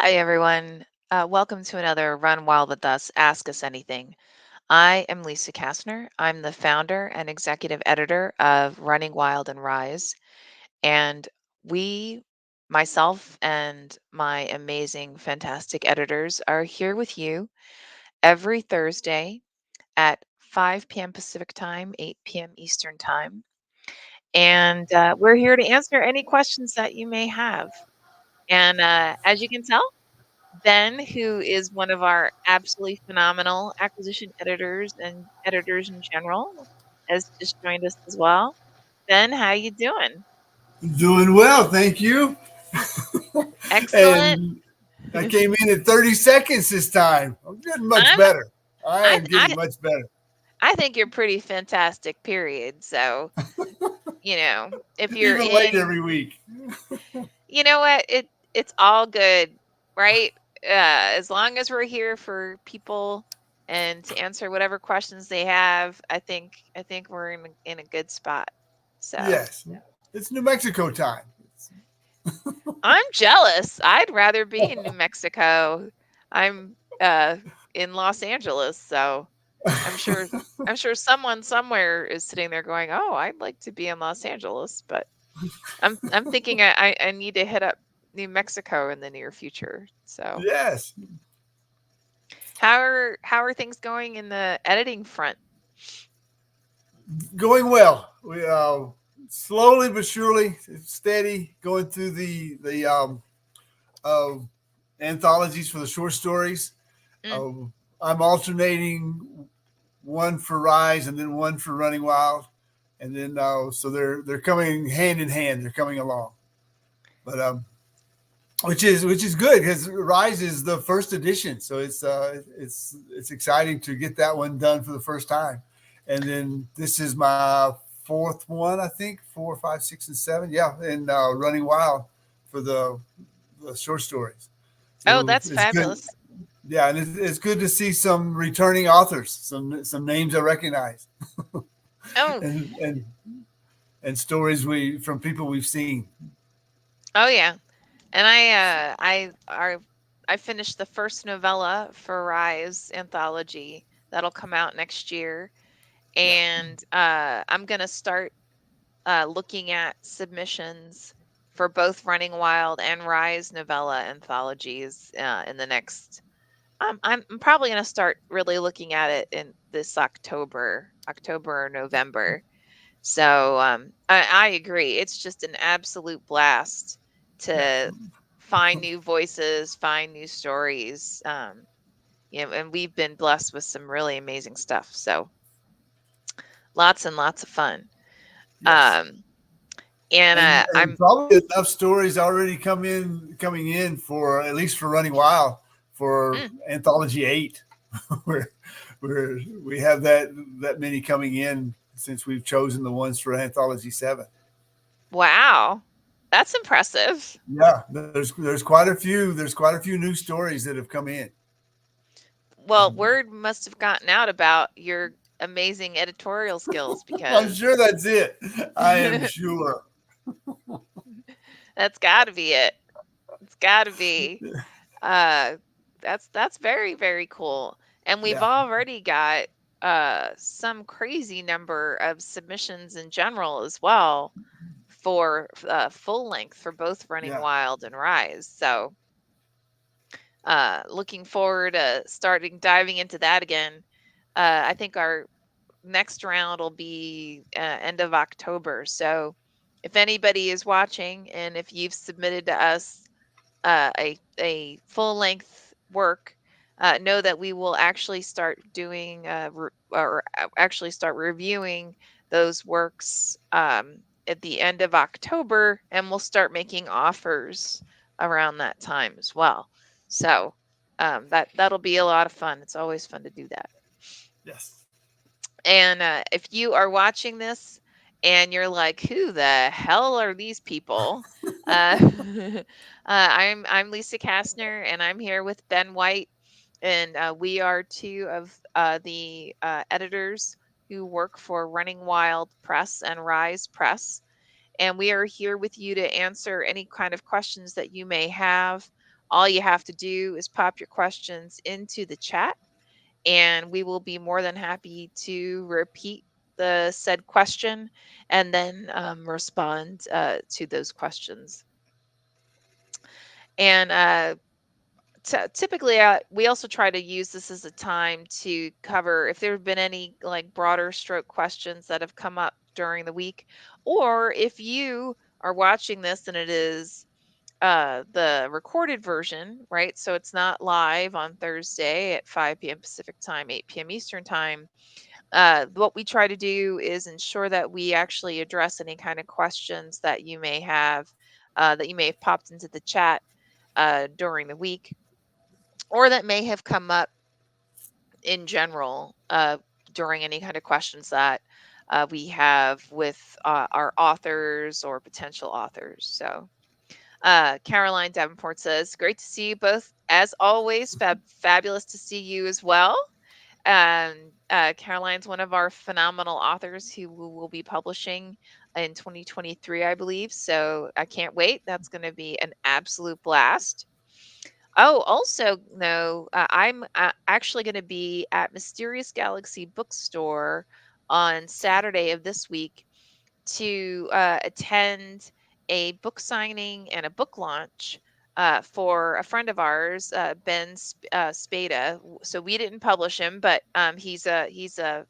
Hi, everyone. Welcome to another Run Wild with Us, Ask Us Anything. I am Lisa Kastner. I'm the founder and executive editor of Running Wild and RIZE. And we, myself, and my amazing, fantastic editors are here with you every Thursday at 5 p.m. Pacific Time, 8 p.m. Eastern Time. And we're here to answer any questions that you may have. And as you can tell, Ben, who is one of our absolutely phenomenal acquisition editors and editors in general, has just joined us as well. Ben, how you doing? Doing well, thank you. Excellent. And I came in at 30 seconds this time. I'm getting much I'm better. I I am getting I much better. I think you're pretty fantastic, period. So, if you're Even late in, every week. you know what? It's all good, right? As long as we're here for people and to answer whatever questions they have, I think we're in a good spot. So, Yes. It's New Mexico time. I'm jealous. I'd rather be in New Mexico. I'm in Los Angeles, so I'm sure I'm sure someone somewhere is sitting there going, "Oh, I'd like to be in Los Angeles," but I'm thinking I need to hit up New Mexico in the near future. So, Yes. how are things going in the editing front? Going well. We slowly but surely, steady, going through the uh, anthologies for the short stories. Mm. Uh, I'm alternating one for Rise and then one for Running Wild, and then so they're coming hand in hand. They're coming along, but which is good because Rise is the first edition, so it's exciting to get that one done for the first time, and then this is my fourth one, I think, 4, 5, 6, and 7, yeah, and Running Wild for the short stories. Oh, So that's it's good. fabulous. Yeah, and it's good to see some returning authors, some names I recognize, Oh, and and stories we from people we've seen. oh yeah. And I finished the first novella for Rise anthology that'll come out next year, Yeah, and I'm gonna start looking at submissions for both Running Wild and Rise novella anthologies in the next. I'm probably gonna start really looking at it in this October or November. So I agree. It's just an absolute blast yeah, to find new voices, find new stories. And we've been blessed with some really amazing stuff. So lots and lots of fun. yes, Um, and and I'm probably enough stories already coming in for at least for Running Wild for mm, Anthology 8, where where we have that many coming in since we've chosen the ones for Anthology 7. wow, that's impressive. Yeah, there's quite a few new stories that have come in. Well, word must have gotten out about your amazing editorial skills I'm because sure that's it. I am sure. that's got to be it. It's got to be. Uh, that's very, very cool. And we've Yeah, already got some crazy number of submissions in general as well for full length for both Running yeah, Wild and Rise. So looking forward to starting diving into that again. I think our next round will be end of October. So if anybody is watching and if you've submitted to us a full length work, know that we will actually start doing or actually start reviewing those works at the end of October, and we'll start making offers around that time as well. So that'll be a lot of fun. It's always fun to do that. yes. And if you are watching this and you're like, "Who the hell are these people?" I'm Lisa Kastner, and I'm here with Ben White, and we are two of the editors who work for Running Wild Press and Rise Press, and we are here with you to answer any kind of questions that you may have All you have to do is pop your questions into the chat, and we will be more than happy to repeat the said question and then respond to those questions. And typically, we also try to use this as a time to cover if there have been any like broader stroke questions that have come up during the week, or if you are watching this and it is the recorded version, right? So it's not live on Thursday at 5 p.m. Pacific time, 8 p.m. Eastern time. What we try to do is ensure that we actually address any kind of questions that you may have, that you may have popped into the chat during the week, or that may have come up in general during any kind of questions that we have with our authors or potential authors. So, Caroline Davenport says, "Great to see you both, as always. Fabulous to see you as well." Caroline's one of our phenomenal authors who we will be publishing in 2023, I believe. So I can't wait. That's going to be an absolute blast. Oh, also, no, I'm actually going to be at Mysterious Galaxy Bookstore on Saturday of this week to attend a book signing and a book launch for a friend of ours, Ben Spada. So we didn't publish him, but he's a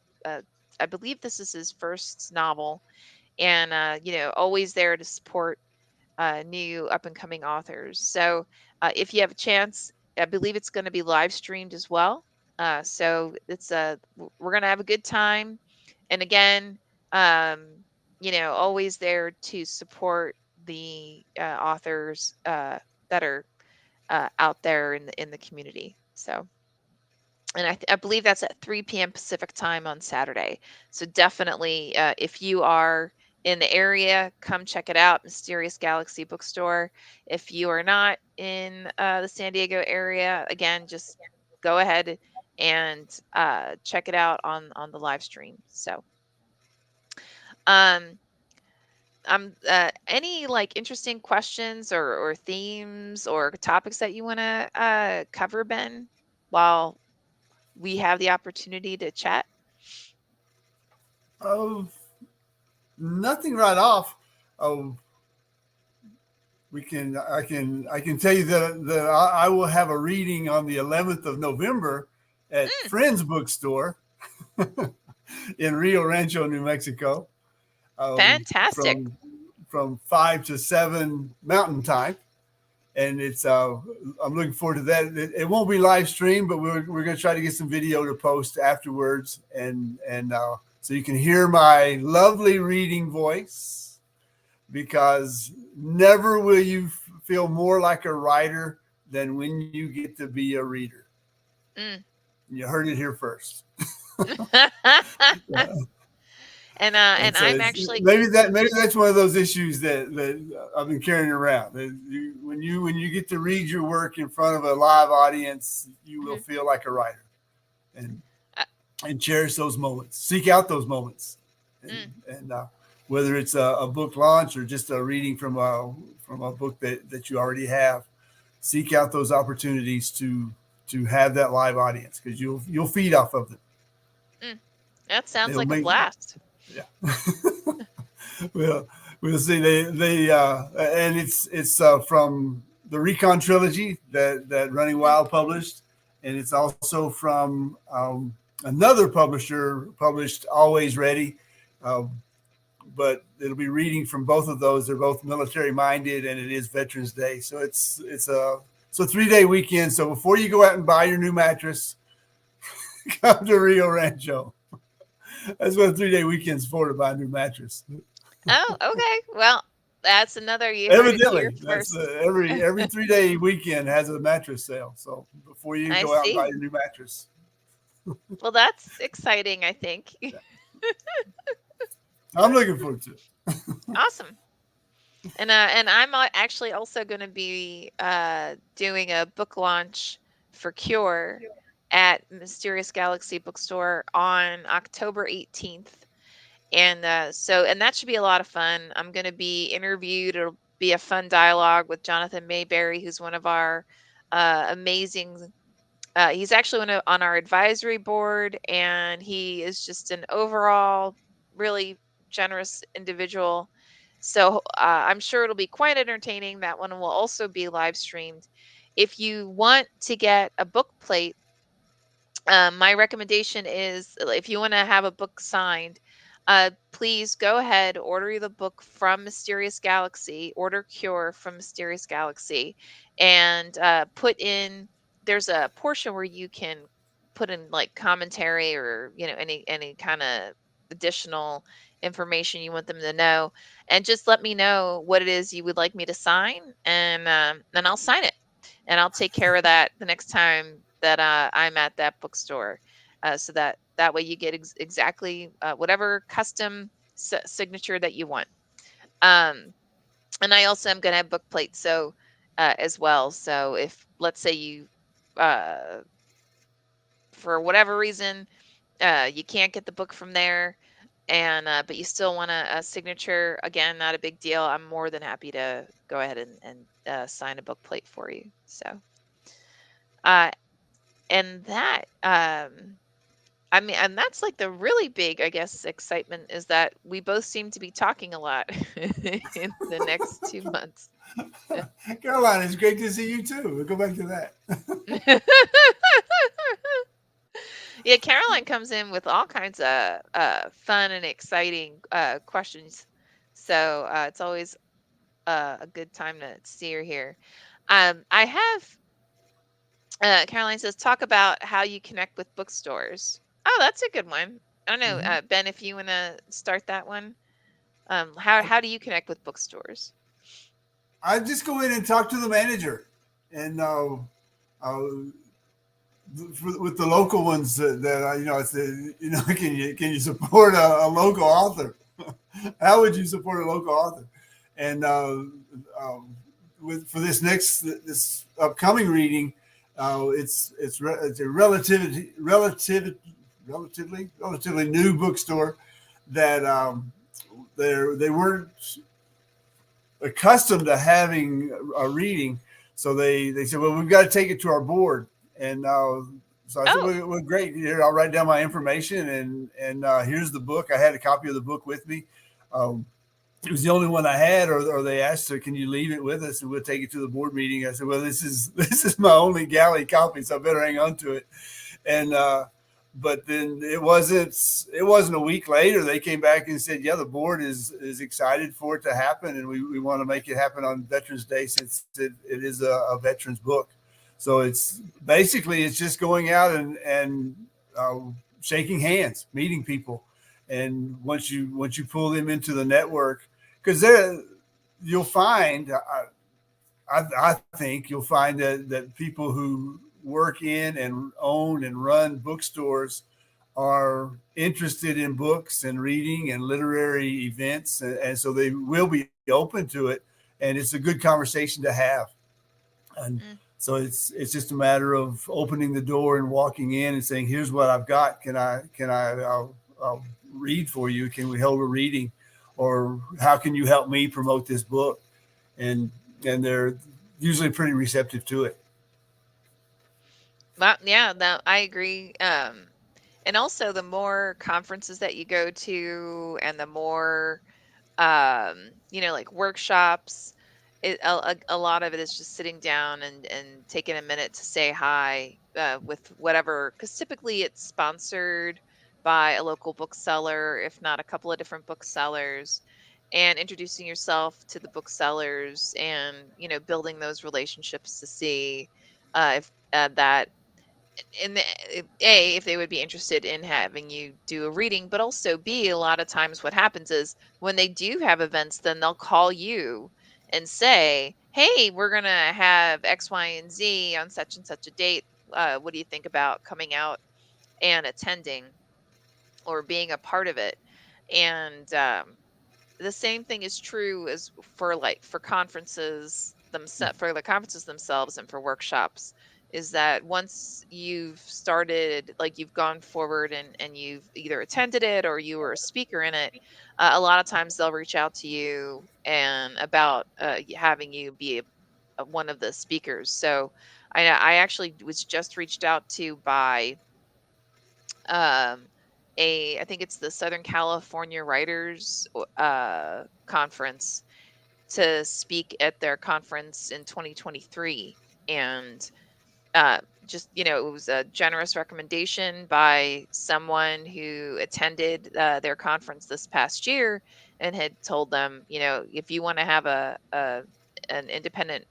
I believe this is his first novel, and always there to support new up and coming authors. So if you have a chance, I believe it's going to be live streamed as well. So we're going to have a good time. And again, um, always there to support the authors that are out there in the community. So, and I believe that's at 3 p.m. Pacific time on Saturday. So definitely, if you are in the area, come check it out, Mysterious Galaxy Bookstore. If you are not in the San Diego area, again, just go ahead and check it out on the live stream. So, um, any like interesting questions or themes or topics that you want to cover, Ben, while we have the opportunity to chat? Oh, nothing right off. Oh, we can. I can tell you that I will have a reading on the 11th of November at Mm, Friends Bookstore in Rio Rancho, New Mexico, fantastic. from 5 to 7 Mountain Time, and it's I'm looking forward to that. It won't be live streamed, but we're going to try to get some video to post afterwards, and so you can hear my lovely reading voice, because never will you feel more like a writer than when you get to be a reader. Mm. You heard it here first. And And so I'm it's, actually maybe that's one of those issues that I've been carrying around. When you get to read your work in front of a live audience, you will mhm, feel like a writer, and uh, and cherish those moments. Seek out those moments, mm, and whether it's a book launch or just a reading from a book that you already have, seek out those opportunities to have that live audience, because you'll feed off of them. mm. That sounds It'll like a make blast. yeah. Well, we'll see. They and it's from the Recon trilogy that Running Mm, Wild published, and it's also from another publisher published Always Ready. Um, but it'll be reading from both of those. They're both military minded, and it is Veterans Day, so it's a 3 day weekend. So before you go out and buy your new mattress, come to Rio Rancho. That's what a 3 day weekend's for, to buy a new mattress. oh, okay. Well, that's another. You heard it here Evidently, that's first. every 3 day weekend has a mattress sale. So before you I go out and buy see. your new mattress, Well, that's exciting, I think. I'm looking forward to it. Awesome. And I'm actually also going to be doing a book launch for Cure at Mysterious Galaxy Bookstore on October 18th. And that should be a lot of fun. I'm going to be interviewed. It'll be a fun dialogue with Jonathan Mayberry, who's one of our amazing. He's actually on our advisory board, and he is just an overall really generous individual. So I'm sure it'll be quite entertaining. That one will also be live streamed. If you want to get a book plate, my recommendation is if you want to have a book signed, please go ahead, order the book from Mysterious Galaxy, order Cure from Mysterious Galaxy, and put in. There's a portion where you can put in like commentary or any kind of additional information you want them to know, and just let me know what it is you would like me to sign, and then I'll sign it, and I'll take care of that the next time that I'm at that bookstore, so that way you get exactly whatever custom signature that you want. Um, and I also am going to have book plates so as well. So if let's say you uh, for whatever reason you can't get the book from there, and but you still want a signature, again, not a big deal. I'm more than happy to go ahead and sign a book plate for you. So uh, and that I mean, and that's like the really big, I guess, excitement is that we both seem to be talking a lot in the next 2 months. Caroline, it's great to see you too. We'll go back to that. Yeah, Caroline comes in with all kinds of fun and exciting questions. So it's always a good time to see her here. I have, Caroline says, talk about how you connect with bookstores. Oh, that's a good one. I don't know, Mm-hmm. Ben, if you want to start that one. How do you connect with bookstores? I just go in and talk to the manager, and uh, with the local ones that I said, can you support a local author? How would you support a local author? And for this upcoming reading, it's a relatively new bookstore that they weren't accustomed to having a reading, so they said, well, we've got to take it to our board, and so I said, Oh, well, great. Here, I'll write down my information, and here's the book. I had a copy of the book with me. Um, it was the only one I had, or they asked her, "Can you leave it with us, and we'll take it to the board meeting?" I said, "Well, this is my only galley copy, so I better hang on to it." And but then it wasn't a week later they came back and said, "Yeah, the board is excited for it to happen, and we want to make it happen on Veterans Day since it is a veterans book." So it's just going out and uh, shaking hands, meeting people, and once you pull them into the network, because there you'll find I think you'll find that people who work in and own and run bookstores are interested in books and reading and literary events, and so they will be open to it, and it's a good conversation to have. And mm, so it's just a matter of opening the door and walking in and saying, "Here's what I've got. I'll read for you? Can we hold a reading, or how can you help me promote this book?" And they're usually pretty receptive to it. well, yeah, no, I agree. And also the more conferences that you go to, and the more like workshops, a lot of it is just sitting down and taking a minute to say hi with whatever, because typically it's sponsored by a local bookseller, if not a couple of different booksellers, and introducing yourself to the booksellers, and building those relationships to see if that in the A, if they would be interested in having you do a reading, but also B, a lot of times what happens is when they do have events, then they'll call you and say, "Hey, we're gonna have X, Y, and Z on such and such a date. What do you think about coming out and attending or being a part of it?" And the same thing is true as for conferences themselves, for the conferences themselves, and for workshops, is that once you've started, like you've gone forward and you've either attended it or you were a speaker in it, a lot of times they'll reach out to you and about having you be one of the speakers. So I actually was just reached out to by um, I think it's the Southern California Writers Conference to speak at their conference in 2023. And just, it was a generous recommendation by someone who attended their conference this past year and had told them, if you want to have an independent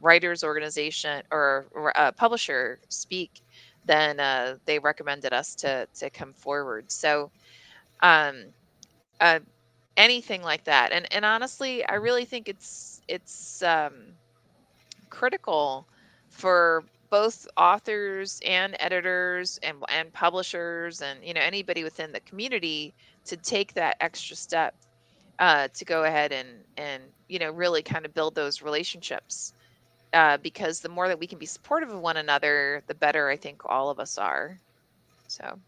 writers organization or a publisher speak, then they recommended us to come forward. So um, uh, anything like that, and honestly, I really think it's critical for both authors and editors and publishers and anybody within the community to take that extra step to go ahead and really kind of build those relationships, because the more that we can be supportive of one another, the better I think all of us are. So,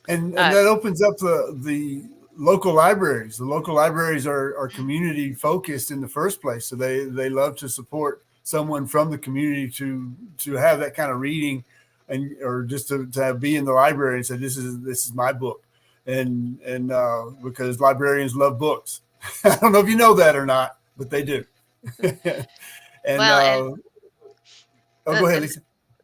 And uh, that opens up the local libraries. The local libraries are community focused in the first place, so they love to support someone from the community to have that kind of reading, and or just to be in the library and say this is my book, and because librarians love books. I don't know if you know that or not, but they do. and well, oh, go ahead, and Lisa.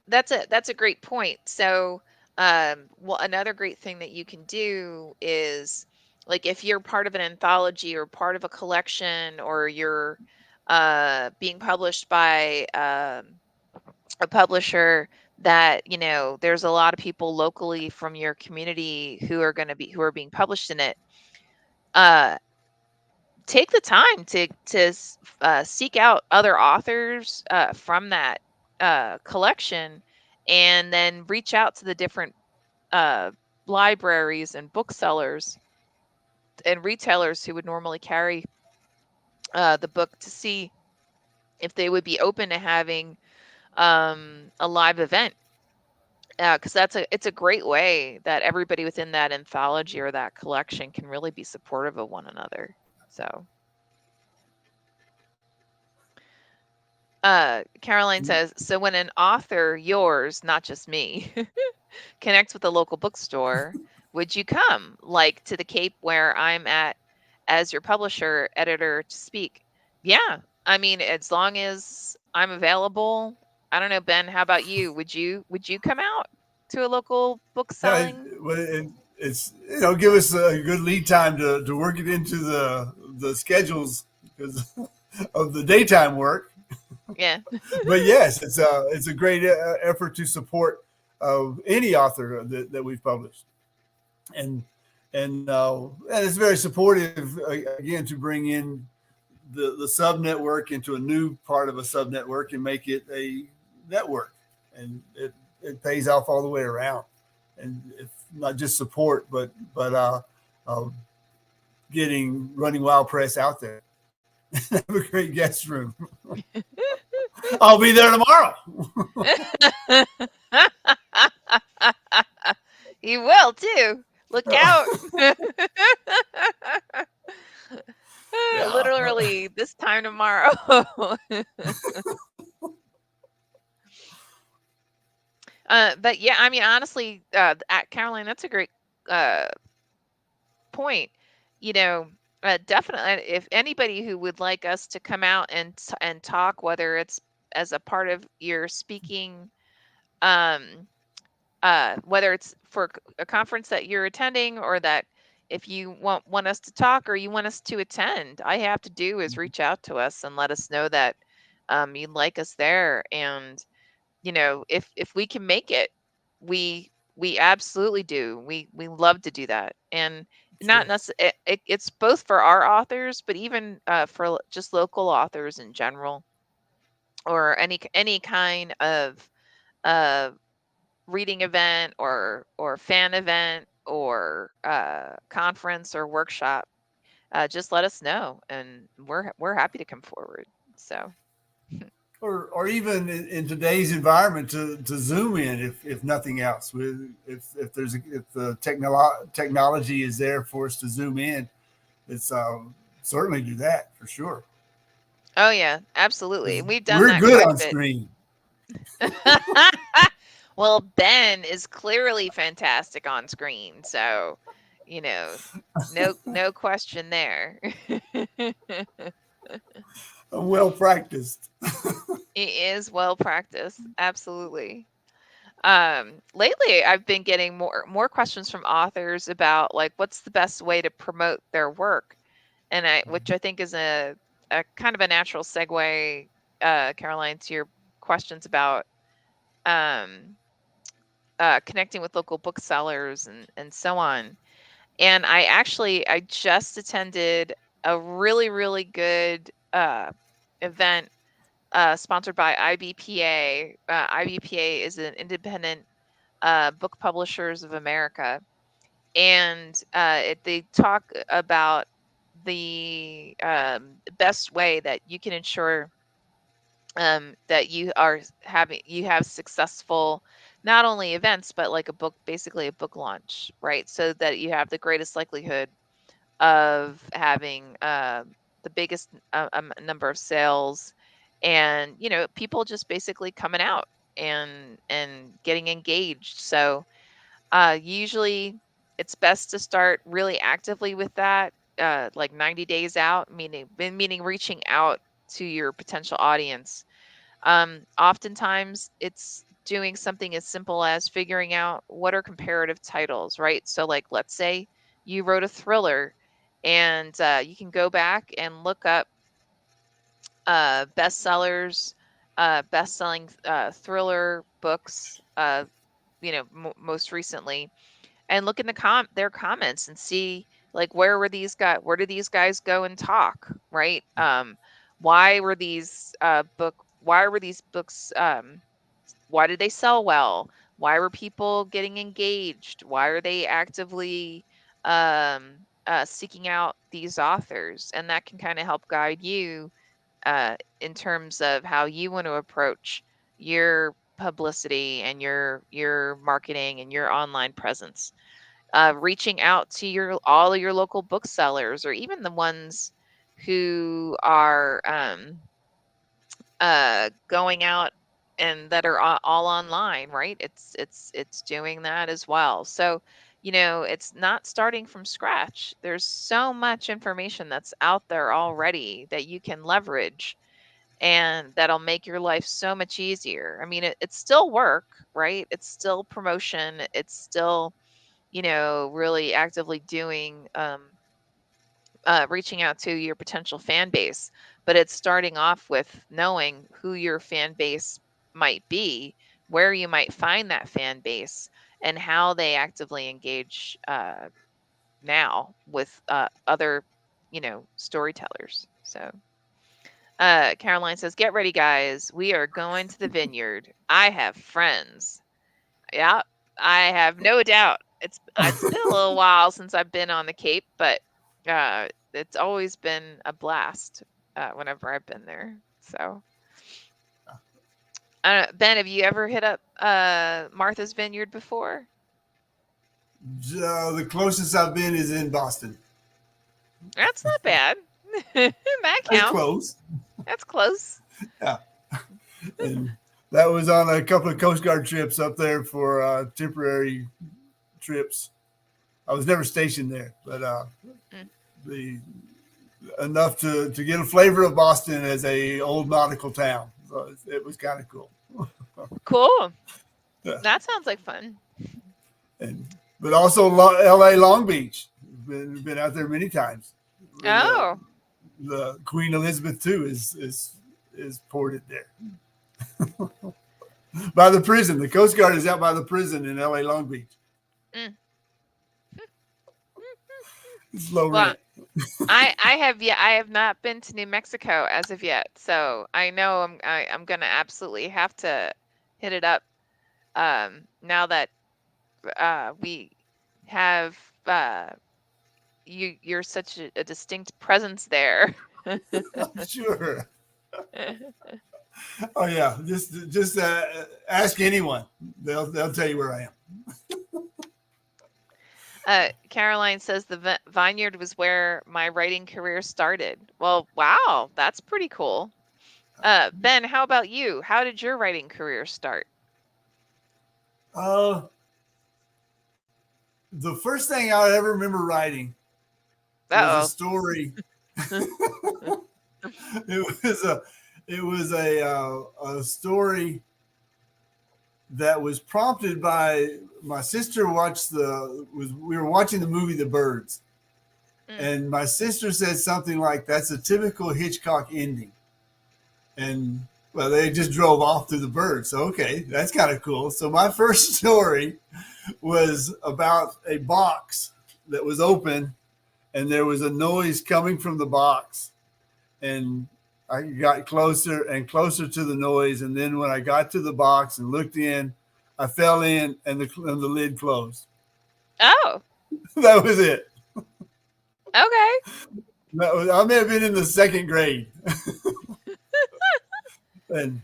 that's a great point. So, well, another great thing that you can do is, like, if you're part of an anthology or part of a collection, or you're being published by a publisher that there's a lot of people locally from your community who are being published in it. Uh, Take the time to seek out other authors from that collection, and then reach out to the different uh, libraries and booksellers and retailers who would normally carry the book, to see if they would be open to having a live event, because it's a great way that everybody within that anthology or that collection can really be supportive of one another. So Caroline says, so when an author, yours, not just me, connects with a local bookstore, would you come, like, to the Cape where I'm at as your publisher editor to speak? Yeah. I mean, as long as I'm available. I don't know, Ben, how about you? Would you come out to a local book Yeah, selling? it's give us a good lead time to work it into the schedules because of the daytime work. Yeah. But yes, it's a great effort to support any author that we've published, and and it's very supportive again to bring in the sub network into a new part of a sub network and make it a network, and it pays off all the way around, and if not just support, but uh, getting Running Wild Press out there. Have a great guest room. I'll be there tomorrow. You will too. Look out. Yeah. Literally this time tomorrow. But yeah, I mean, honestly, at Caroline, that's a great uh, point. You know, definitely, if anybody who would like us to come out and talk, whether it's as a part of your speaking, um, whether it's for a conference that you're attending, or that if you want us to talk or you want us to attend, all you have to do is reach out to us and let us know that you'd like us there. And if we can make it, we absolutely do. We love to do that. And not Sure. necessarily, it's both for our authors, but even for just local authors in general, or any kind of uh reading event or fan event or conference or workshop. Just let us know, and we're happy to come forward. So Or even in today's environment to zoom in if nothing else if the technology is there for us to zoom in, it's certainly do that for sure. Oh yeah, absolutely. 'Cause We've done we're that good quite on a bit. screen. Well, Ben is clearly fantastic on screen, so you know, no question there. I'm well practiced. He is well practiced, absolutely. Lately I've been getting more questions from authors about like what's the best way to promote their work, and which I think is a kind of a natural segue, Caroline, to your questions about um connecting with local booksellers and so on. And I just attended a really good event sponsored by IBPA. IBPA is an independent book publishers of America, and they talk about the best way that you can ensure that you have successful not only events but like a book, basically a book launch, right? So that you have the greatest likelihood of having the biggest number of sales, and people just basically coming out and getting engaged. So usually it's best to start really actively with that, like 90 days out, meaning reaching out to your potential audience. Oftentimes it's doing something as simple as figuring out what are comparative titles, right? So, like, let's say you wrote a thriller, and you can go back and look up bestsellers, best-selling thriller books, most recently, and look in their comments and see like where do these guys go and talk, right? Why were these books why did they sell well? Why were people getting engaged? Why are they actively seeking out these authors? And that can kind of help guide you in terms of how you want to approach your publicity and your marketing and your online presence. Reaching out to all of your local booksellers, or even the ones who are going out and that are all online, right? It's doing that as well. So it's not starting from scratch. There's so much information that's out there already that you can leverage, and that'll make your life so much easier. I mean, it's still work, right? It's still promotion. It's still really actively doing reaching out to your potential fan base, but it's starting off with knowing who your fan base might be, where you might find that fan base, and how they actively engage now with other storytellers. So Caroline says, get ready guys, we are going to the vineyard. I have friends. Yeah, I have no doubt. It's been a little while since I've been on the Cape, but it's always been a blast whenever I've been there. So, Ben, have you ever hit up Martha's Vineyard before? The closest I've been is in Boston. That's not bad. That That's counts. close. That's close. Yeah. And that was on a couple of Coast Guard trips up there for temporary trips. I was never stationed there, but Mm, the enough to get a flavor of Boston as a old nautical town. So it was kind of cool. cool. Yeah. That sounds like fun. And but also L.A. Long Beach. Been out there many times. Oh, The Queen Elizabeth too is ported there by the prison. The Coast Guard is out by the prison in L.A. Long Beach. mm. It's low Well, rent. I have not been to New Mexico as of yet, so I know I'm gonna absolutely have to hit it up now that we have you're such a distinct presence there. I'm sure. Oh yeah, just ask anyone. They'll tell you where I am. Caroline says the vineyard was where my writing career started. Well, wow, that's pretty cool. Ben, how about you? How did your writing career start? Uh, the first thing I ever remember writing was a Uh story. oh. It was a a story that was prompted by my sister watched the was we were watching the movie The Birds, Mm. and my sister said something like, "That's a typical Hitchcock ending," and well, they just drove off through the birds. So okay, that's kind of cool. So my first story was about a box that was open, and there was a noise coming from the box, and I got closer and closer to the noise, and then when I got to the box and looked in, I fell in, and the lid closed. Oh, That was it. okay. I may have been in the second grade, and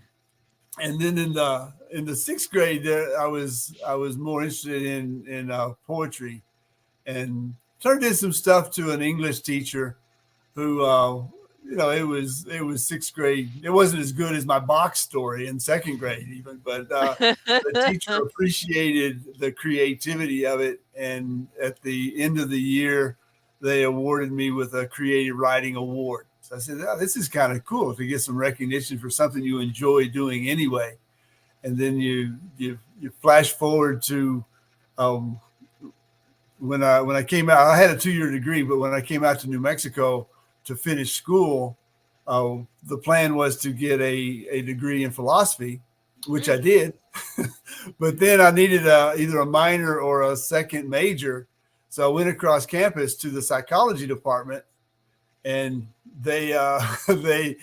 then in the sixth grade, there I was more interested in poetry, and turned in some stuff to an English teacher who it was sixth grade. It wasn't as good as my box story in second grade even, but the teacher appreciated the creativity of it, and at the end of the year, they awarded me with a creative writing award. So I said, oh, this is kind of cool to get some recognition for something you enjoy doing anyway. And then you flash forward to um, when I came out. I had a 2 year degree, but when I came out to New Mexico to finish school, the plan was to get a degree in philosophy, which I Mm. did. But then I needed either a minor or a second major, so I went across campus to the psychology department, and they they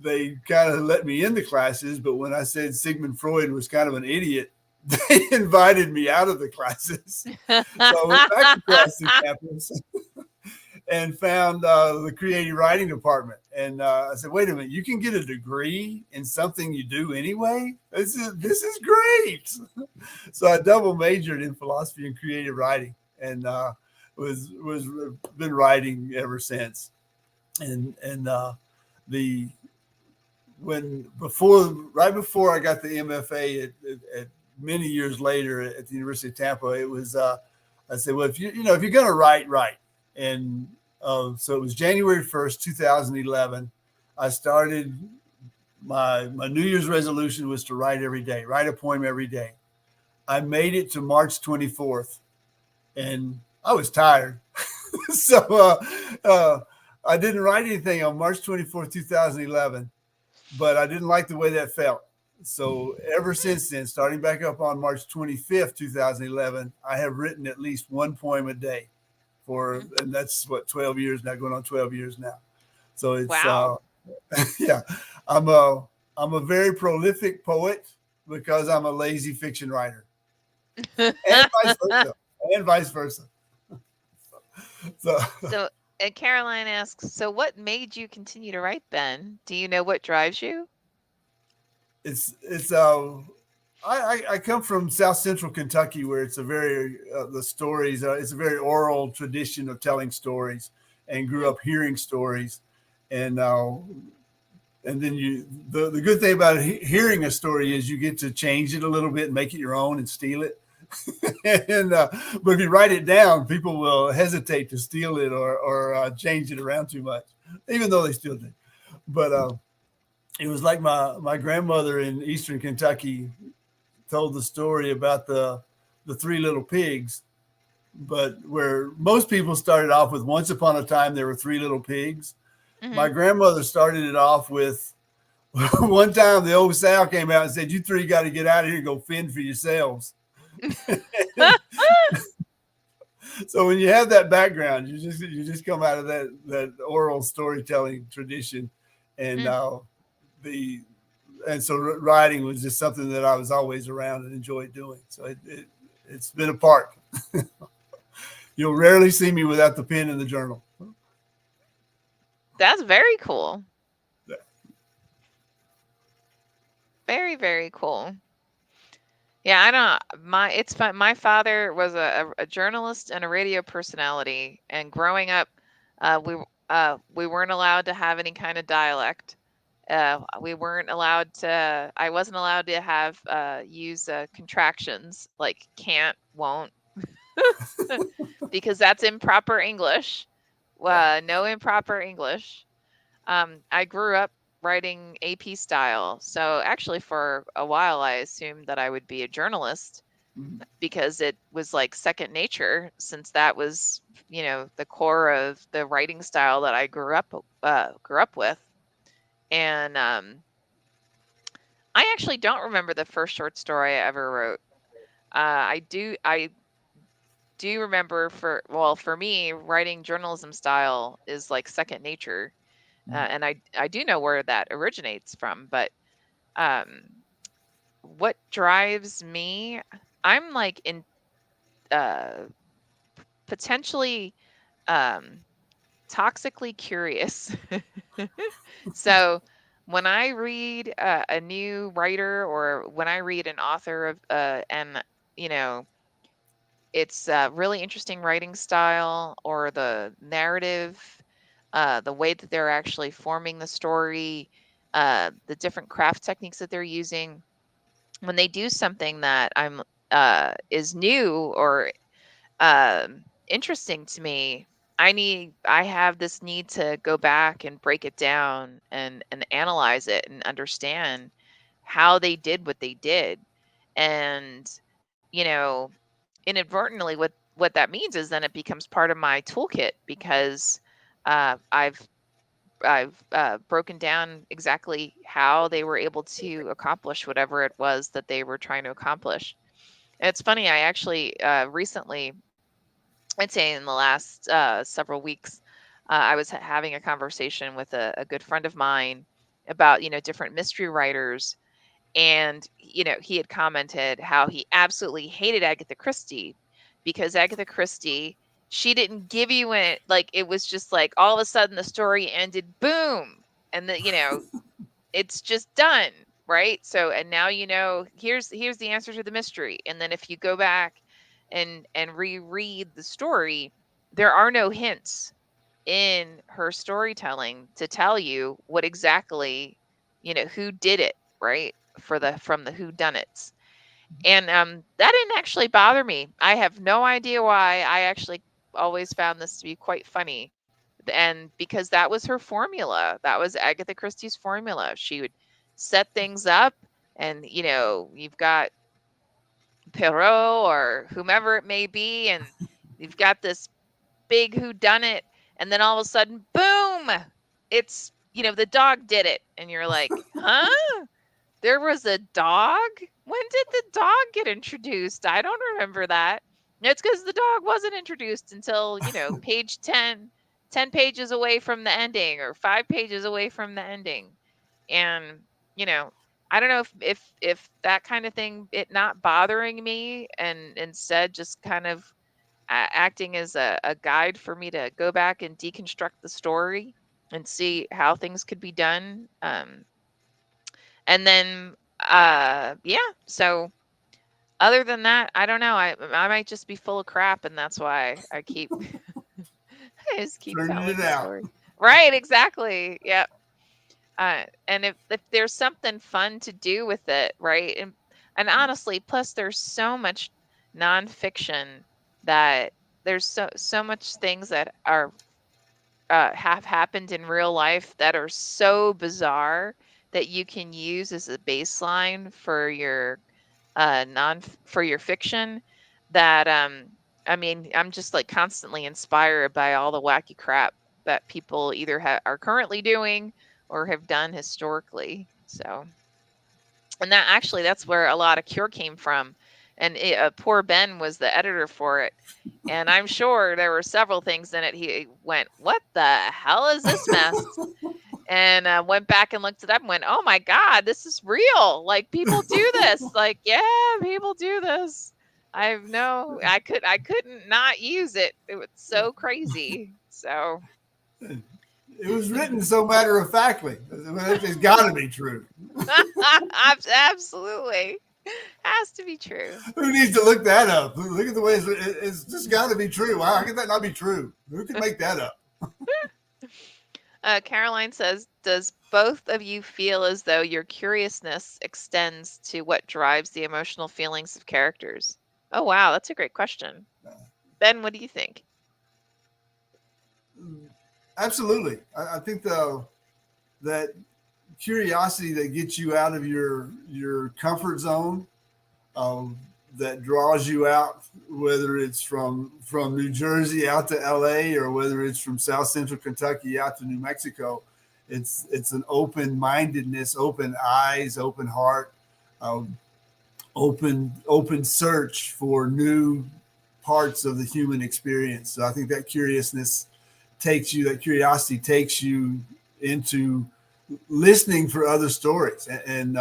they kind of let me in the classes. But when I said Sigmund Freud was kind of an idiot, they invited me out of the classes. So I went back across the campus and found the creative writing department. And I said, "Wait a minute! You can get a degree in something you do anyway. This is great." So I double majored in philosophy and creative writing, and was been writing ever since. And the when before right before I got the MFA at many years later at the University of Tampa, it was I said, well, if if you're gonna write, and so it was January 1st, 2011. I started my New Year's resolution was to write every day, write a poem every day. I made it to March 24th, and I was tired, so I didn't write anything on March 24th, 2011, but I didn't like the way that felt. So ever since then, starting back up on March 25th, 2011, I have written at least one poem a day and that's what, 12 years now, going on 12 years now. So it's Wow. yeah, I'm a I'm a very prolific poet because I'm a lazy fiction writer, and vice versa, and vice versa. So So, Caroline asks, so what made you continue to write, Ben? Do you know what drives you? it's I come from South Central Kentucky, where it's a very the stories. It's a very oral tradition of telling stories, and grew Mm. up hearing stories, and then the good thing about hearing a story is you get to change it a little bit and make it your own and steal it. And but if you write it down, people will hesitate to steal it or change it around too much, even though they still do. But it was like my grandmother in Eastern Kentucky told the story about the three little pigs, but where most people started off with once upon a time there were three little pigs. My Hmm. grandmother started it off with one time the old sow came out and said, "You three got to get out of here and go fend for yourselves." So when you have that background, you just come out of that oral storytelling tradition, and Mm. the and so writing was just something that I was always around and enjoyed doing. So it's been a part. You'll rarely see me without the pen and the journal. That's very cool. Very, very cool. Yeah, I don't my it's fun. My father was a journalist and a radio personality, and growing up, we weren't allowed to have any kind of dialect. We weren't allowed to. I wasn't allowed to have use contractions like can't, won't, because that's improper English. Yeah. No improper English. I grew up writing AP style, so actually for a while I assumed that I would be a journalist Mhm. because it was like second nature, since that was, the core of the writing style that I grew up with. And I actually don't remember the first short story I ever wrote. I do remember, for me, writing journalism style is like second nature, and I do know where that originates from. But um, what drives me? I'm like in uh, potentially um, toxically curious. So when I read a new writer, or when I read an author and you know it's a really interesting writing style, or the narrative, the way that they're actually forming the story, the different craft techniques that they're using, when they do something that I'm is new or interesting to me, I have this need to go back and break it down and analyze it and understand how they did what they did. And you know inadvertently, what that means is then it becomes part of my toolkit, because I've broken down exactly how they were able to accomplish whatever it was that they were trying to accomplish. And it's funny, I actually recently, I'd say in the last several weeks, I was having a conversation with a good friend of mine about different mystery writers, and he had commented how he absolutely hated Agatha Christie, because Agatha Christie, she didn't give you it, like it was just like all of a sudden the story ended, boom, and it's just done, right? So, and now here's the answer to the mystery. And then if you go back and reread the story, there are no hints in her storytelling to tell you what exactly, who did it, right? From the who done it's. And that didn't actually bother me. I have no idea why. I actually always found this to be quite funny. And because that was her formula, that was Agatha Christie's formula. She would set things up, and you've got Perot or whomever it may be, and you've got this big who done it, and then all of a sudden, boom, it's the dog did it, and you're like, huh? There was a dog? When did the dog get introduced? I don't remember that. It's because the dog wasn't introduced until, page 10, 10 pages away from the ending, or 5 pages away from the ending. And, you know, I don't know if that kind of thing, it not bothering me, and instead just kind of acting as a guide for me to go back and deconstruct the story and see how things could be done. And then, yeah. So other than that, I don't know. I might just be full of crap, and that's why I keep I just keep Turning telling it the out. story. Right? Exactly. Yep. And if there's something fun to do with it, right? And honestly, plus there's so much nonfiction that there's so much things that are have happened in real life that are so bizarre that you can use as a baseline for your non for your fiction, that I mean, I'm just like constantly inspired by all the wacky crap that people either are currently doing or have done historically. So, and that's where a lot of Cure came from. And poor Ben was the editor for it, and I'm sure there were several things in it he went, what the hell is this mess? And went back and looked it up and went, oh my god, this is real, like people do this, like, yeah, people do this. I couldn't not use it. It was so crazy. So It was written so matter of factly. It's got to be true. absolutely. Has to be true. Who needs to look that up? Look at the way it's just got to be true. Wow, how can that not be true? Who can make that up? Caroline says, does both of you feel as though your curiousness extends to what drives the emotional feelings of characters? Oh, wow, that's a great question. Ben, what do you think? Absolutely. I think though that curiosity that gets you out of your comfort zone, um, that draws you out, whether it's from New Jersey out to L.A. or whether it's from South Central Kentucky out to New Mexico. It's an open mindedness, open eyes, open heart, um, open search for new parts of the human experience. So I think that that curiosity takes you into listening for other stories and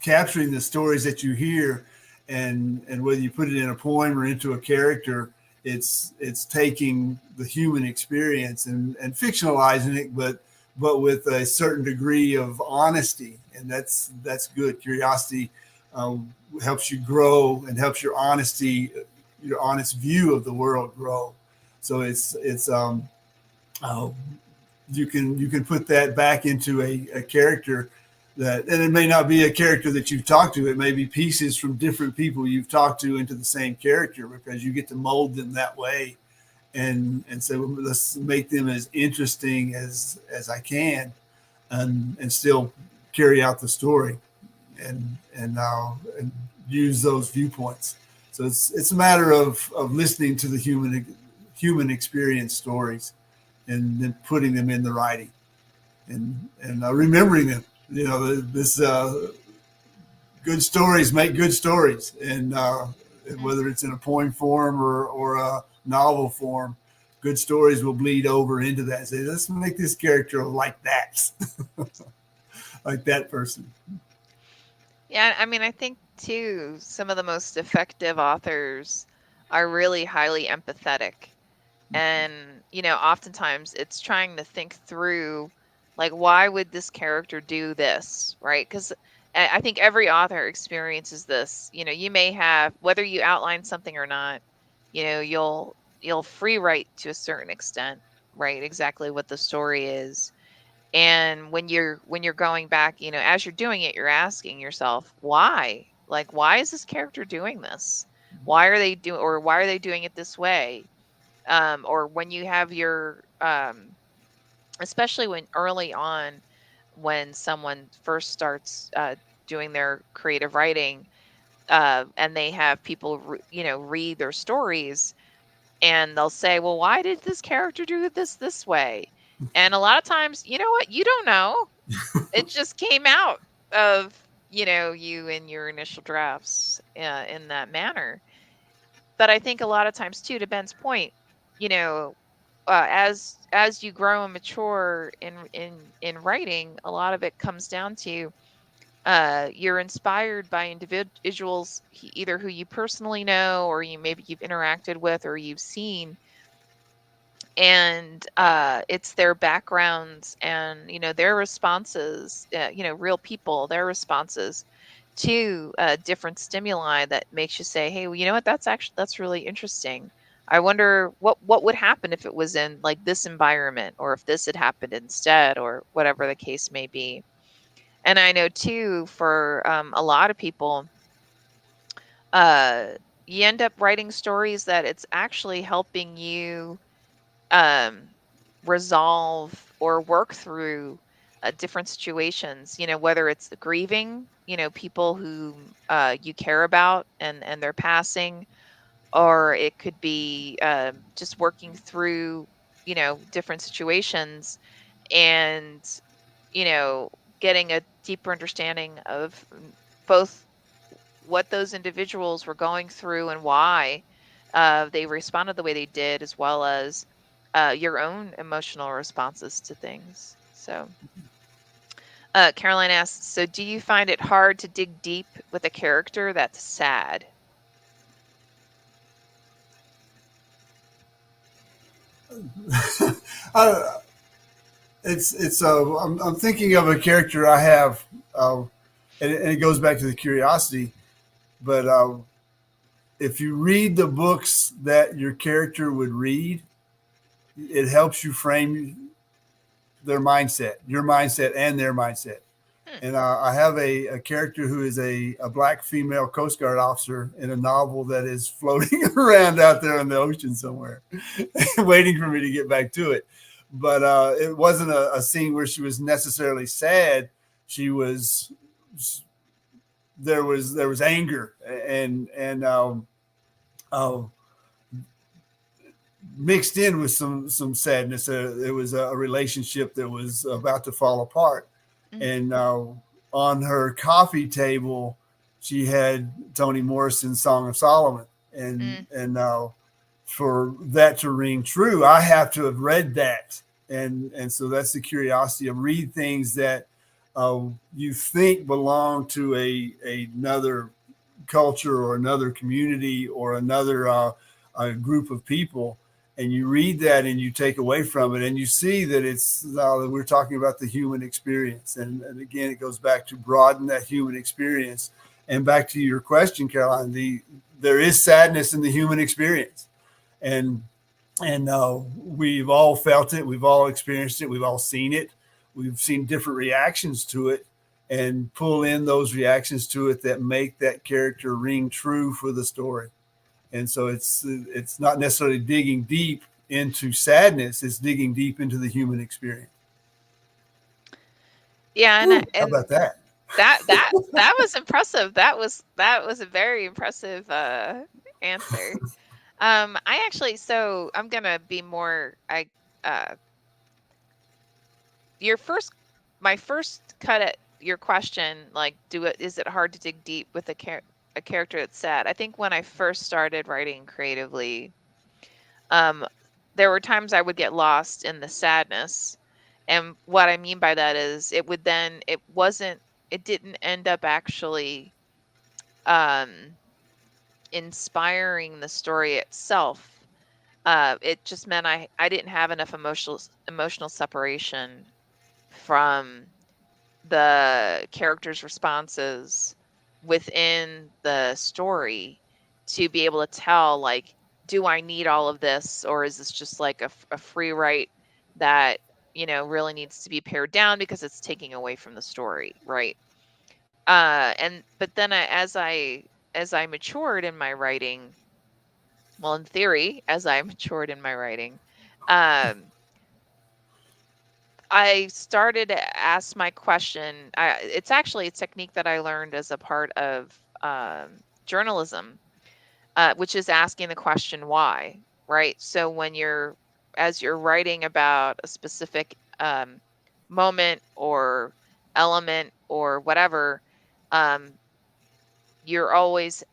capturing the stories that you hear, and whether you put it in a poem or into a character, it's taking the human experience and fictionalizing it, but with a certain degree of honesty, and that's good. Curiosity helps you grow and helps your honest view of the world grow. So it's uh, you can put that back into a character that, and it may not be a character that you've talked to. It may be pieces from different people you've talked to into the same character, because you get to mold them that way and say, well, let's make them as interesting as I can, and still carry out the story and use those viewpoints. So it's a matter of listening to the human experience stories, and then putting them in the writing, and remembering them. You know, this good stories make good stories, and whether it's in a poem form or a novel form, good stories will bleed over into that. Say, let's make this character like that, like that person. Yeah, I mean, I think too, some of the most effective authors are really highly empathetic. And, oftentimes it's trying to think through, like, why would this character do this, right? Because I think every author experiences this. You may have, whether you outline something or not, you'll free write to a certain extent, right? Exactly what the story is. And when you're going back, as you're doing it, you're asking yourself, why? Like, why is this character doing this? Why are they doing it this way? Or when you have especially when early on, when someone first starts doing their creative writing, and they have people read their stories, and they'll say, well, why did this character do this way? And a lot of times, you know what, you don't know, it just came out of you in your initial drafts, in that manner. But I think a lot of times too, to Ben's point, you know as you grow and mature in writing, a lot of it comes down to, you're inspired by individuals, either who you personally know, or maybe you've interacted with, or you've seen, and it's their backgrounds and their responses, real people, their responses to different stimuli, that makes you say, hey, well, you know what, that's really interesting. I wonder what would happen if it was in like this environment, or if this had happened instead, or whatever the case may be. And I know too, for a lot of people, uh, you end up writing stories that it's actually helping you um, resolve or work through different situations, whether it's the grieving, people who you care about, and they're passing, or it could be just working through, different situations, and, you know, getting a deeper understanding of both what those individuals were going through and why they responded the way they did, as well as your own emotional responses to things. So, Caroline asks, so do you find it hard to dig deep with a character that's sad? uh, I'm thinking of a character I have. and it goes back to the curiosity. But if you read the books that your character would read, it helps you frame their mindset, your mindset, and their mindset. Hmm. And I have a character who is a black female Coast Guard officer in a novel that is floating around out there in the ocean somewhere, waiting for me to get back to it. But it wasn't a scene where she was necessarily sad. She was there was anger and mixed in with some sadness. It was a relationship that was about to fall apart, Mm, and on her coffee table, she had Toni Morrison's Song of Solomon, mm. and for that to ring true, I have to have read that, and so that's the curiosity of read things that you think belong to another culture or another community or another a group of people, and you read that and you take away from it and you see that it's we're talking about the human experience, and again it goes back to broaden that human experience. And back to your question, Caroline, there is sadness in the human experience, and we've all felt it, we've all experienced it, we've all seen it, we've seen different reactions to it, and pull in those reactions to it that make that character ring true for the story. And so it's not necessarily digging deep into sadness, it's digging deep into the human experience. Yeah, and Woo, how about that? that was impressive. That was a very impressive answer. I actually, so I'm gonna be more. Uh your first my first cut at your question, like, is it hard to dig deep with a character that's sad? I think when I first started writing creatively, um, there were times I would get lost in the sadness. And what I mean by that is it didn't end up actually um, inspiring the story itself. It just meant I didn't have enough emotional separation from the characters' responses within the story to be able to tell, like, do I need all of this, or is this just like a free write that really needs to be pared down because it's taking away from the story, right? And but then as I matured in my writing, well, in theory, as I matured in my writing, um I started to ask my question. It's actually a technique that I learned as a part of journalism, which is asking the question why, right? So as you're writing about a specific moment or element or whatever, um, you always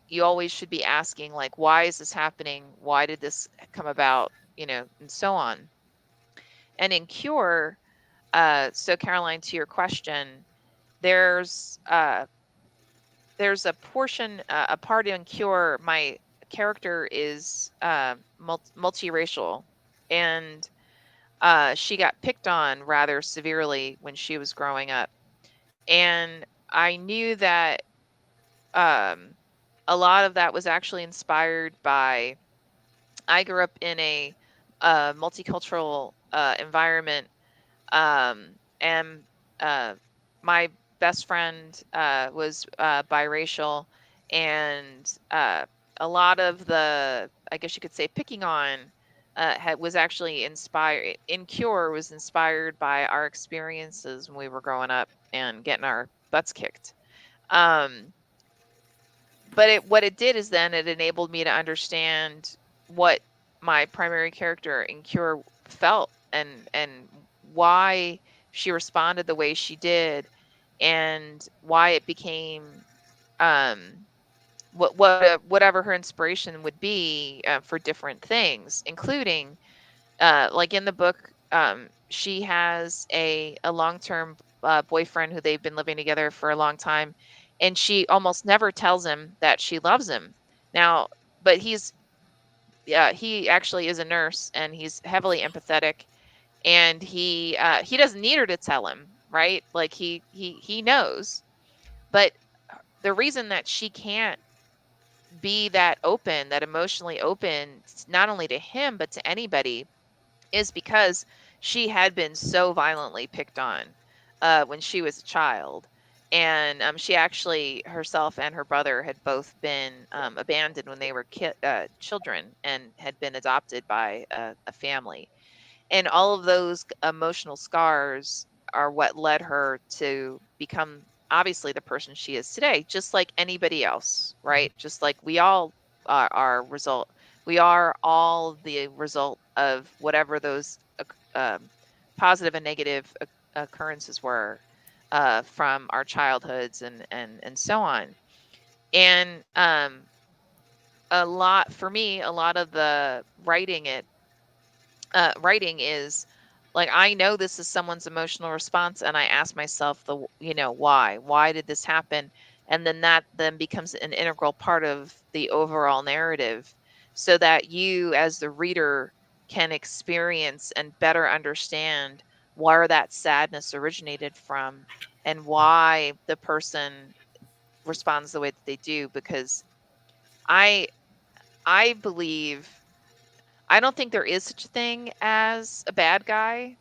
should be asking, like, why is this happening? Why did this come about? And so on. And in Cure, so Caroline, to your question, there's uh, there's a part in Cure. My character is multiracial, and she got picked on rather severely when she was growing up. And I knew that um, a lot of that was actually inspired by. I grew up in a multicultural environment, and uh, my best friend was biracial, and a lot of the, I guess you could say, picking on was actually inspired. In Cure was inspired by our experiences when we were growing up and getting our butts kicked. Um, but what it did is then it enabled me to understand what my primary character in Cure felt, and why she responded the way she did, and why it became um whatever her inspiration would be for different things, including like in the book, she has a long-term boyfriend who they've been living together for a long time, and she almost never tells him that she loves him. Now, but he actually is a nurse, and he's heavily empathetic, and he doesn't need her to tell him, right? Like he knows. But the reason that she can't be that open, that emotionally open, not only to him, but to anybody, is because she had been so violently picked on when she was a child. And she actually, herself and her brother, had both been abandoned when they were children and had been adopted by a family. And all of those emotional scars are what led her to become obviously the person she is today, just like anybody else, right? Just like we all we are all the result of whatever those positive and negative occurrences were from our childhoods and so on. And a lot for me, a lot of the writing is like, I know this is someone's emotional response, and I ask myself why did this happen? And then that then becomes an integral part of the overall narrative, so that you as the reader can experience and better understand where that sadness originated from, and why the person responds the way that they do. Because i I believe, I don't think there is such a thing as a bad guy.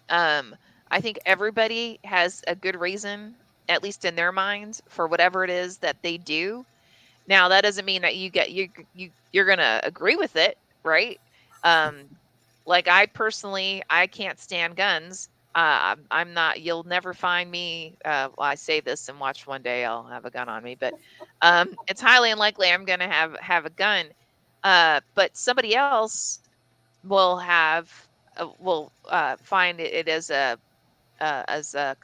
Um, I think everybody has a good reason, at least in their minds, for whatever it is that they do. Now, that doesn't mean that you're gonna agree with it, right? Um, like I personally, I can't stand guns. I'm not. You'll never find me. Well, I say this and watch one day I'll have a gun on me, but it's highly unlikely I'm gonna have a gun. But somebody else will find it as a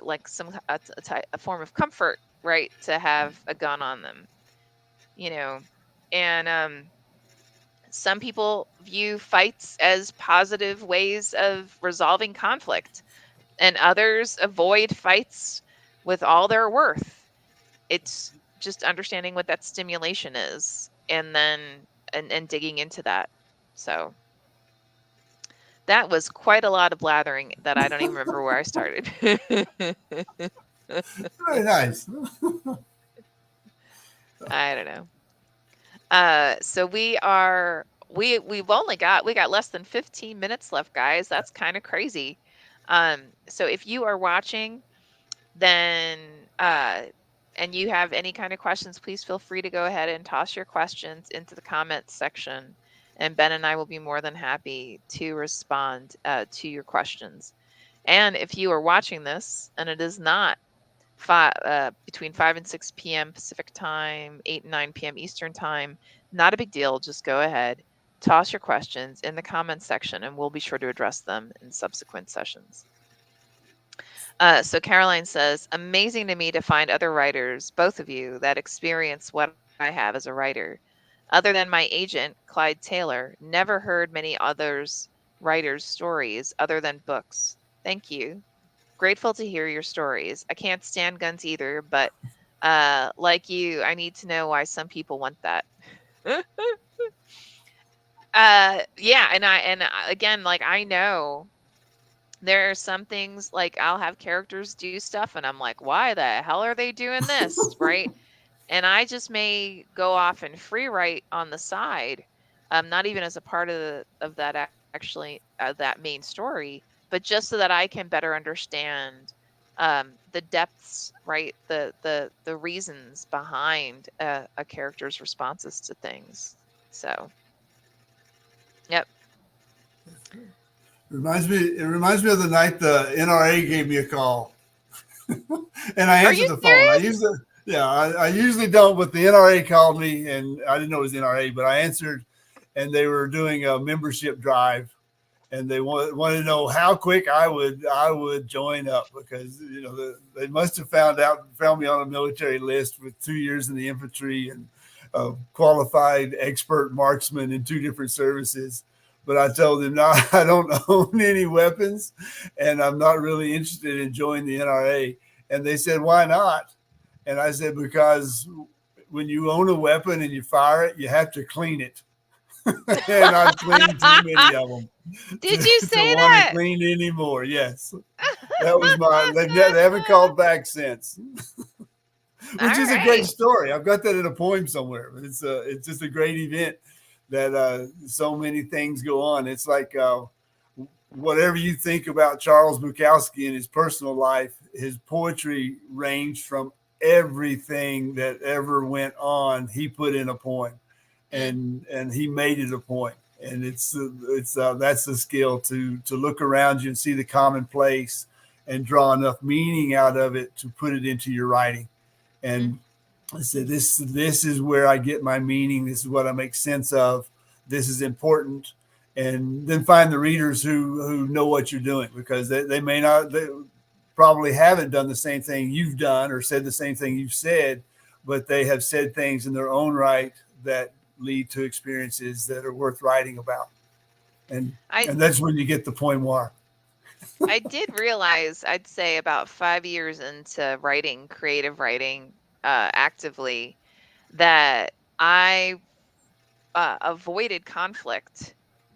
like a form of comfort, right, to have a gun on them, you know. And some people view fights as positive ways of resolving conflict, and others avoid fights with all their worth. It's just understanding what that stimulation is, and then and digging into that. So that was quite a lot of blathering that I don't even remember where I started. Very nice. I don't know. So we got less than 15 minutes left, guys. That's kind of crazy. So if you are watching, then and you have any kind of questions, please feel free to go ahead and toss your questions into the comments section, and Ben and I will be more than happy to respond to your questions. And if you are watching this and it is not between 5 and 6 p.m. Pacific time, 8 and 9 p.m. Eastern time, not a big deal. Just go ahead, toss your questions in the comments section, and we'll be sure to address them in subsequent sessions. So Caroline says, amazing to me to find other writers, both of you, that experience what I have as a writer. Other than my agent, Clyde Taylor, never heard many others writers' stories other than books. Thank you. Grateful to hear your stories. I can't stand guns either, but like you, I need to know why some people want that. Yeah, again, like I know there are some things, like I'll have characters do stuff and I'm like, why the hell are they doing this, right? And I just may go off and free write on the side, not even as a part of that actually that main story, but just so that I can better understand the depths, right? The reasons behind a character's responses to things. So, yep. It reminds me of the night the NRA gave me a call, and I Are answered you the phone. I serious? usually, yeah, I usually don't, but the NRA called me, and I didn't know it was the NRA, but I answered, and they were doing a membership drive, and they wanted to know how quick I would join up, because they must have found me on a military list with 2 years in the infantry and a qualified expert marksman in two different services. But I told them, no, I don't own any weapons, and I'm not really interested in joining the NRA. And they said, why not? And I said, because when you own a weapon and you fire it, you have to clean it. And I've cleaned too many of them to, Did you to say want to that? clean anymore. Yes, that was my. They haven't called back since. All which is a great right. story. I've got that in a poem somewhere. But it's just a great event that so many things go on. It's like whatever you think about Charles Bukowski in his personal life, his poetry ranged from everything that ever went on. He put in a poem, Mm, and he made it a point. And it's that's the skill to look around you and see the commonplace and draw enough meaning out of it to put it into your writing. mm. And I said, this is where I get my meaning. This is what I make sense of. This is important. And then find the readers who know what you're doing, because they may not, they probably haven't done the same thing you've done or said the same thing you've said, but they have said things in their own right that lead to experiences that are worth writing about. And I and that's when you get the poimoire. I did realize, I'd say about 5 years into writing, creative writing, actively, that I avoided conflict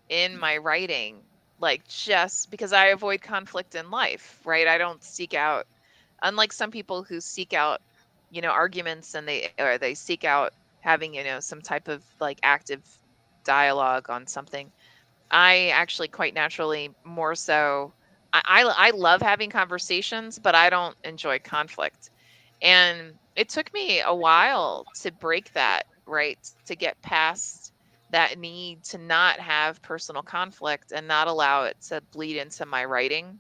in my writing, like just because I avoid conflict in life, right? I don't seek out, unlike some people who seek out, arguments, and they seek out having, some type of like active dialogue on something. I actually quite naturally more so, I love having conversations, but I don't enjoy conflict. And it took me a while to break that, right? To get past that need to not have personal conflict and not allow it to bleed into my writing,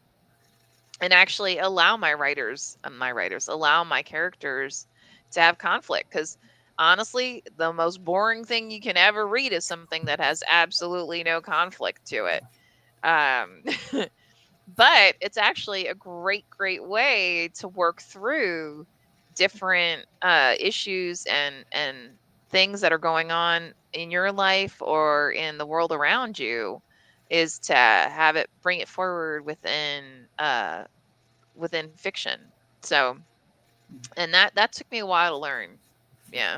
and actually allow allow my characters to have conflict. Because honestly, the most boring thing you can ever read is something that has absolutely no conflict to it. Um, but it's actually a great way to work through different issues and things that are going on in your life or in the world around you, is to have it, bring it forward within fiction. So, and that took me a while to learn. Yeah.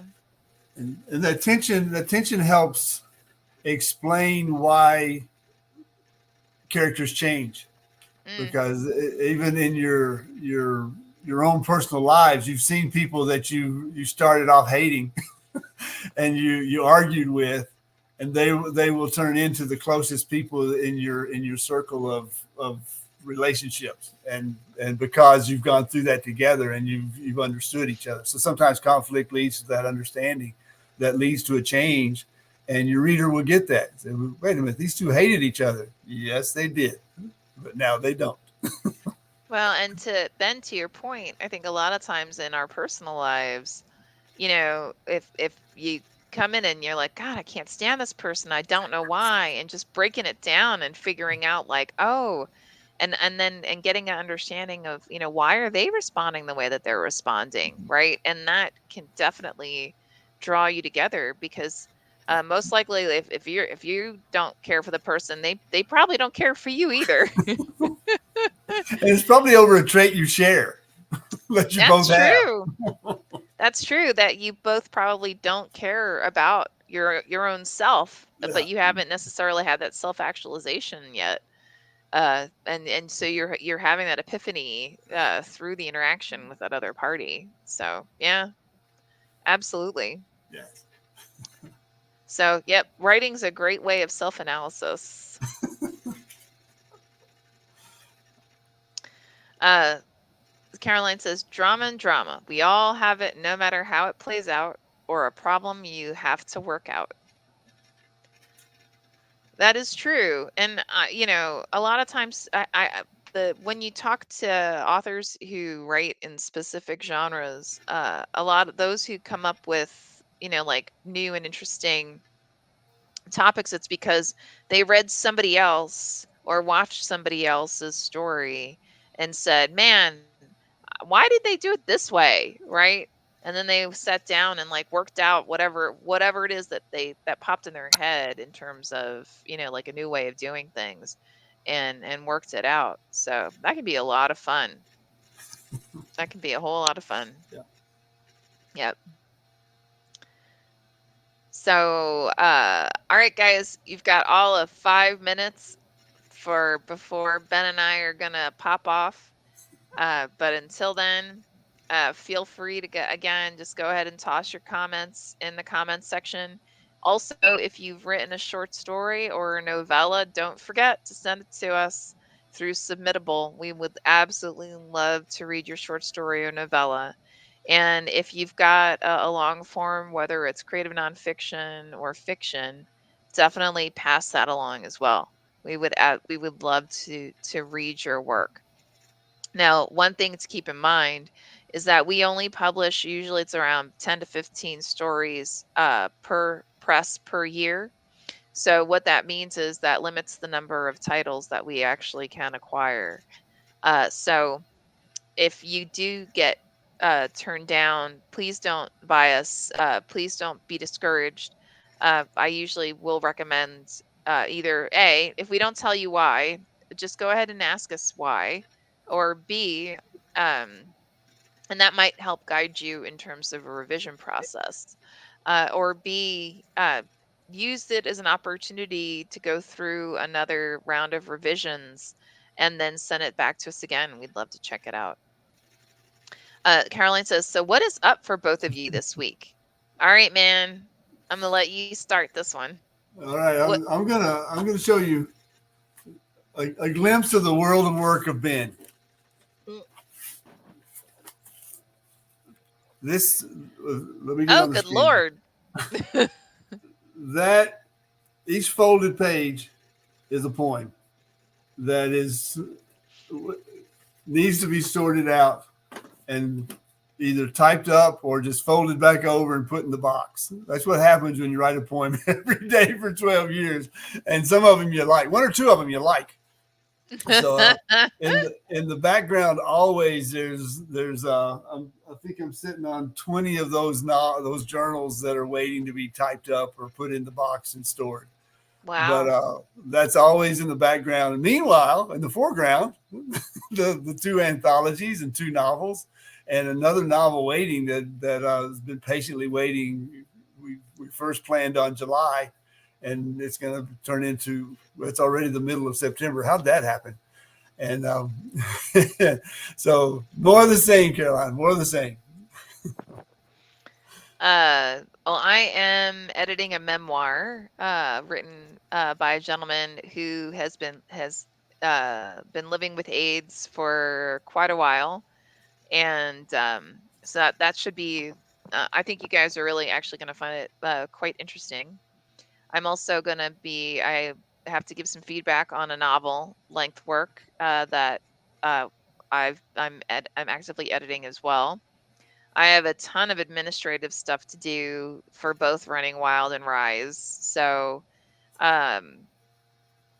And the tension helps explain why characters change, Mm, because even in your own personal lives, you've seen people that you started off hating and you argued with, and they will turn into the closest people in your circle of relationships, and because you've gone through that together and you've understood each other. So sometimes conflict leads to that understanding that leads to a change, and your reader will get that. Say, wait a minute, these two hated each other. Yes, they did, but now they don't. well, and to your point, I think a lot of times in our personal lives, if you come in and you're like, God, I can't stand this person, I don't know why, and just breaking it down and figuring out like, oh, and getting an understanding of, why are they responding the way that they're responding, right? And that can definitely draw you together, because most likely, if you don't care for the person, they probably don't care for you either. And it's probably over a trait you share that you That's both have. true. That's true, that you both probably don't care about your own self, but Yeah. you haven't necessarily had that self-actualization yet. And so you're having that epiphany through the interaction with that other party. So, yeah, absolutely. Yes. So, yep, writing's a great way of self-analysis. Uh Caroline says, drama and drama. We all have it, no matter how it plays out, or a problem you have to work out. That is true. And a lot of times, the when you talk to authors who write in specific genres, a lot of those who come up with, like new and interesting topics, it's because they read somebody else or watched somebody else's story and said, "Man, why did they do it this way?" Right? And then they sat down and like worked out whatever it is that popped in their head in terms of, like a new way of doing things, and worked it out. So that can be a lot of fun. That can be a whole lot of fun. Yeah. Yep. So, all right, guys, you've got all of 5 minutes for before Ben and I are gonna pop off. But until then, Feel free to again, just go ahead and toss your comments in the comments section. Also, if you've written a short story or a novella, don't forget to send it to us through Submittable. We would absolutely love to read your short story or novella. And if you've got a long form, whether it's creative nonfiction or fiction, definitely pass that along as well. We would love to read your work. Now, one thing to keep in mind is that we only publish, usually it's around 10 to 15 stories per press per year. So what that means is that limits the number of titles that we actually can acquire. So if you do get turned down, please don't buy us. Please don't be discouraged. I usually will recommend either A, if we don't tell you why, just go ahead and ask us why, or B, and that might help guide you in terms of a revision process, or B, use it as an opportunity to go through another round of revisions and then send it back to us again. We'd love to check it out. Caroline says, so what is up for both of you this week? All right, man. I'm gonna let you start this one. All right, What? I'm gonna show you a glimpse of the world of work of Ben. Mm. This, let me get Oh, on the good screen. Lord. That each folded page is a poem that is needs to be sorted out and either typed up or just folded back over and put in the box. That's what happens when you write a poem every day for 12 years. And some of them you like, one or two of them you like. So in the background, always I think I'm sitting on 20 of those journals that are waiting to be typed up or put in the box and stored. But Wow. that's always in the background. And meanwhile, in the foreground, the two anthologies and two novels, and another novel waiting that has been patiently waiting. We first planned on July, and it's going to turn into it's already the middle of September. How'd that happen? And so more of the same, Caroline. More of the same. Well, I am editing a memoir written by a gentleman who has been living with AIDS for quite a while, and so that should be. I think you guys are really actually going to find it quite interesting. I'm also going to be. I have to give some feedback on a novel length work that uh, I'm actively editing as well. I have a ton of administrative stuff to do for both Running Wild and Rise. So, um,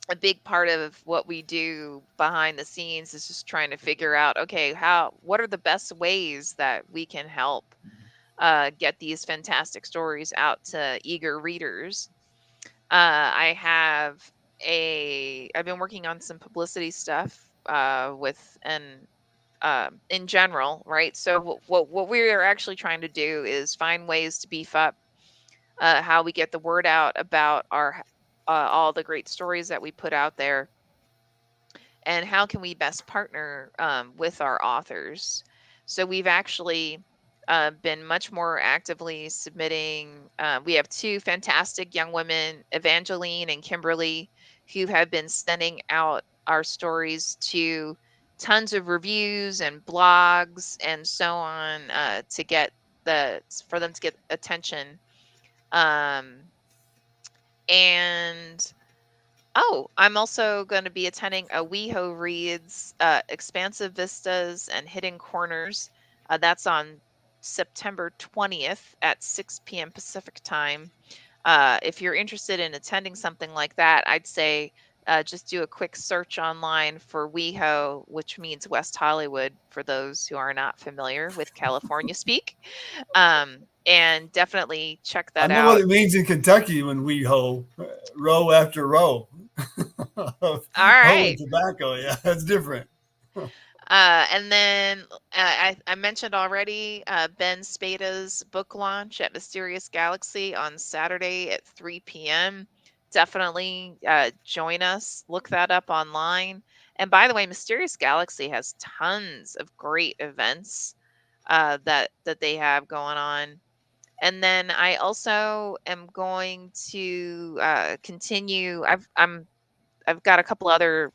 a big part of what we do behind the scenes is just trying to figure out, okay, what are the best ways that we can help get these fantastic stories out to eager readers. I have I've been working on some publicity stuff with and in general, right? So what we are actually trying to do is find ways to beef up how we get the word out about our all the great stories that we put out there, and how can we best partner with our authors. So we've actually been much more actively submitting. We have two fantastic young women, Evangeline and Kimberly, who have been sending out our stories to tons of reviews and blogs and so on for them to get attention. Um, and Oh, I'm also going to be attending a WeHo Reads Expansive Vistas and Hidden Corners. That's on September 20th at 6 p.m. Pacific time. If you're interested in attending something like that, I'd say just do a quick search online for WeHo, which means West Hollywood for those who are not familiar with California speak. And definitely check I that know what out. it means in Kentucky when we hoe row after row of All hoeing right. tobacco. Yeah, that's different. And then I mentioned already Ben Spada's book launch at Mysterious Galaxy on Saturday at 3 p.m. Definitely join us. Look that up online. And by the way, Mysterious Galaxy has tons of great events. that they have going on. And then I also am going to continue. I've got a couple other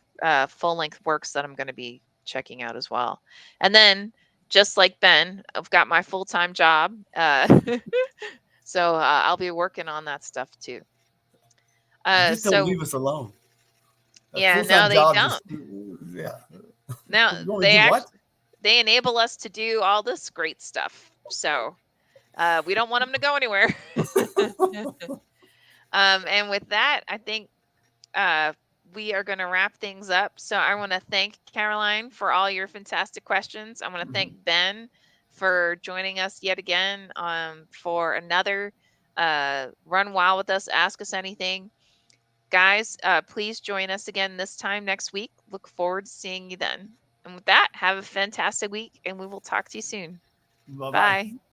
full length works that I'm going to be checking out as well. And then, just like Ben, I've got my full time job, so I'll be working on that stuff too. They just don't So leave us alone. A yeah, full time no, they job just don't. yeah. Now You want to they do what? actually they enable us to do all this great stuff. So we don't want them to go anywhere. And with that, I think uh, we are going to wrap things up. So I want to thank Caroline for all your fantastic questions. I want to thank Ben for joining us yet again for another Run Wild with Us, Ask Us Anything. Guys, please join us again this time next week. Look forward to seeing you then. And with that, have a fantastic week, and we will talk to you soon. Bye bye. Bye.